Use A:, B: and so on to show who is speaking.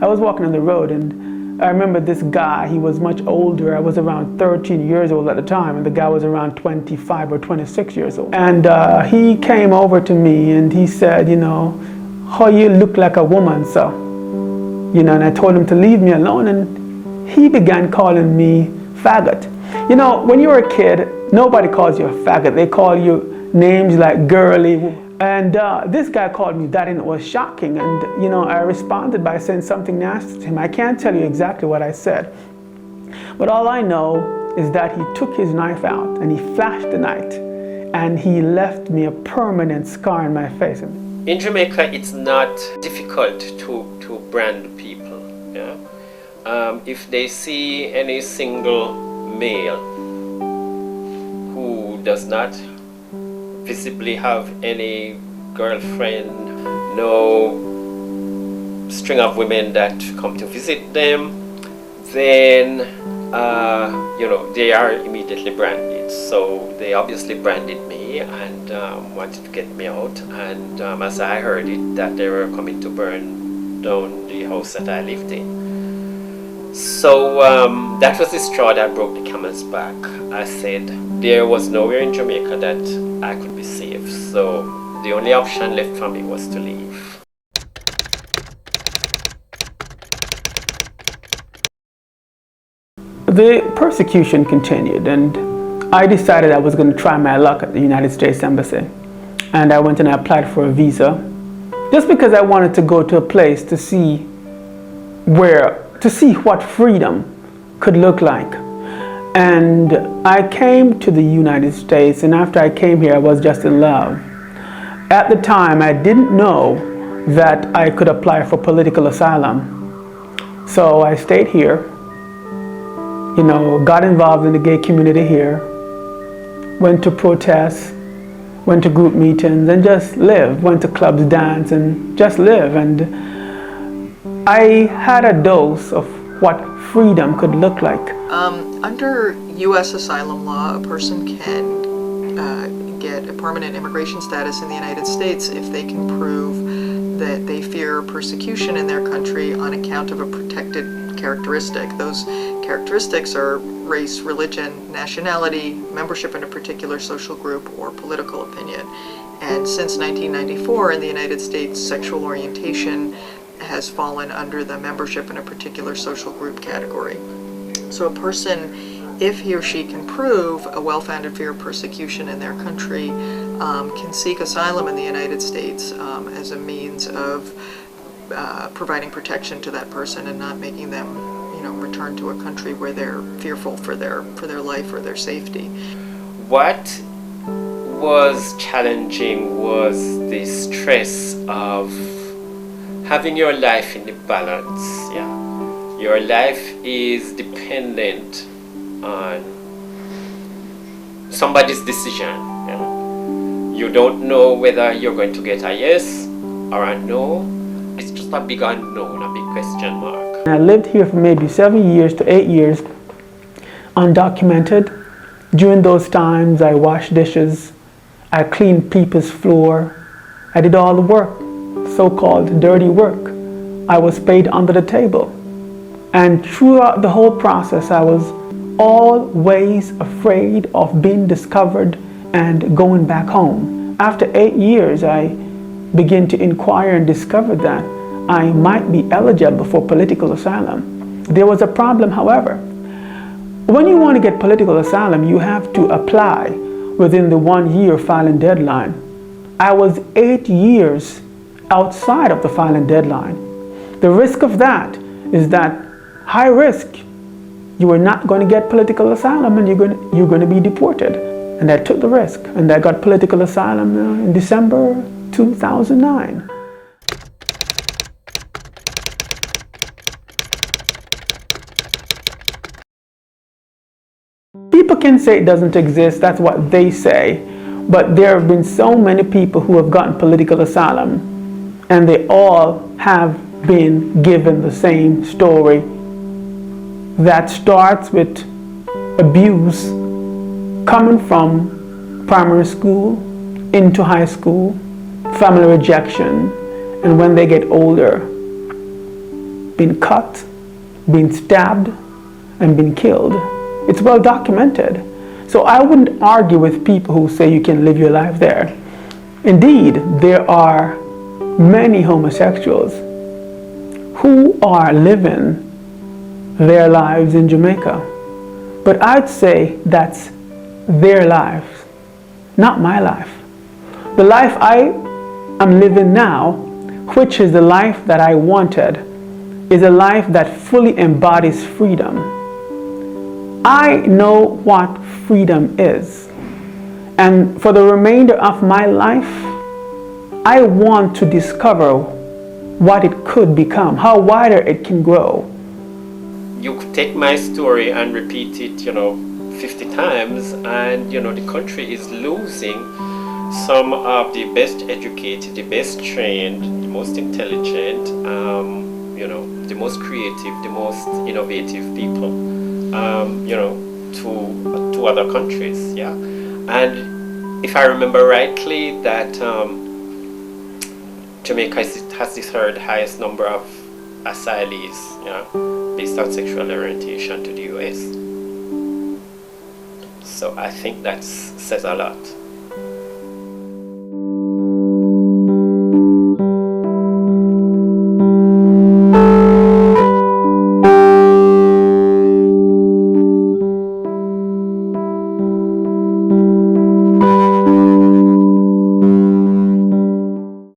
A: I was walking on the road, and I remember this guy. He was much older. I was around 13 years old at the time, and the guy was around 25 or 26 years old. And he came over to me and he said, you know, "How you look like a woman, so." You know, and I told him to leave me alone, and he began calling me faggot. You know, when you're a kid, nobody calls you a faggot. They call you names like girly. And this guy called me that, and it was shocking. And, you know, I responded by saying something nasty to him. I can't tell you exactly what I said. But all I know is that he took his knife out and he flashed the knife, and he left me a permanent scar on my face.
B: In Jamaica, it's not difficult to brand people. Yeah? If they see any single male who does not visibly have any girlfriend, no string of women that come to visit them, then you know, they are immediately branded. So they obviously branded me and wanted to get me out. And as I heard it, that they were coming to burn down the house that I lived in. So that was the straw that broke the camel's back. I said there was nowhere in Jamaica that I could be safe. So the only option left for me was to leave.
A: The persecution continued, and I decided I was going to try my luck at the United States Embassy. And I went and I applied for a visa, just because I wanted to go to a place to see what freedom could look like. And I came to the United States, and after I came here, I was just in love. At the time, I didn't know that I could apply for political asylum. So I stayed here, you know, got involved in the gay community here, went to protests, went to group meetings, and just lived, went to clubs, dance, and just live. And I had a dose of what freedom could look like.
C: Under U.S. asylum law, a person can get a permanent immigration status in the United States if they can prove that they fear persecution in their country on account of a protected characteristic. Those characteristics are race, religion, nationality, membership in a particular social group, or political opinion. And since 1994 in the United States, sexual orientation has fallen under the membership in a particular social group category. So a person, if he or she can prove a well-founded fear of persecution in their country, can seek asylum in the United States as a means of providing protection to that person and not making them, you know, return to a country where they're fearful for their life or their safety.
B: What was challenging was the stress of having your life in the balance. Yeah, your life is dependent on somebody's decision. Yeah? You don't know whether you're going to get a yes or a no. It's just a big unknown, a big question mark.
A: I lived here for maybe 7 years to 8 years, undocumented. During those times, I washed dishes, I cleaned people's floor, I did all the work, so-called dirty work. I was paid under the table. And throughout the whole process, I was always afraid of being discovered and going back home. After 8 years, I began to inquire and discovered that I might be eligible for political asylum. There was a problem, however. When you want to get political asylum, you have to apply within the 1 year filing deadline. I was 8 years outside of the filing deadline. The risk of that is that high risk. You are not going to get political asylum, and you're going to be deported. And I took the risk, and I got political asylum in December 2009. People can say it doesn't exist, that's what they say, but there have been so many people who have gotten political asylum, and they all have been given the same story that starts with abuse coming from primary school into high school, family rejection, and when they get older, been cut, been stabbed, and been killed. It's well documented. So I wouldn't argue with people who say you can live your life there. Indeed, there are many homosexuals who are living their lives in Jamaica. But I'd say that's their lives, not my life. The life I am living now, which is the life that I wanted, is a life that fully embodies freedom. I know what freedom is. And for the remainder of my life, I want to discover what it could become, how wider it can grow.
B: You could take my story and repeat it, 50 times, and, the country is losing some of the best educated, the best trained, the most intelligent, the most creative, the most innovative people, to other countries, yeah. And if I remember rightly, that Jamaica has the third highest number of asylees, based on sexual orientation to the US. So I think that says a lot.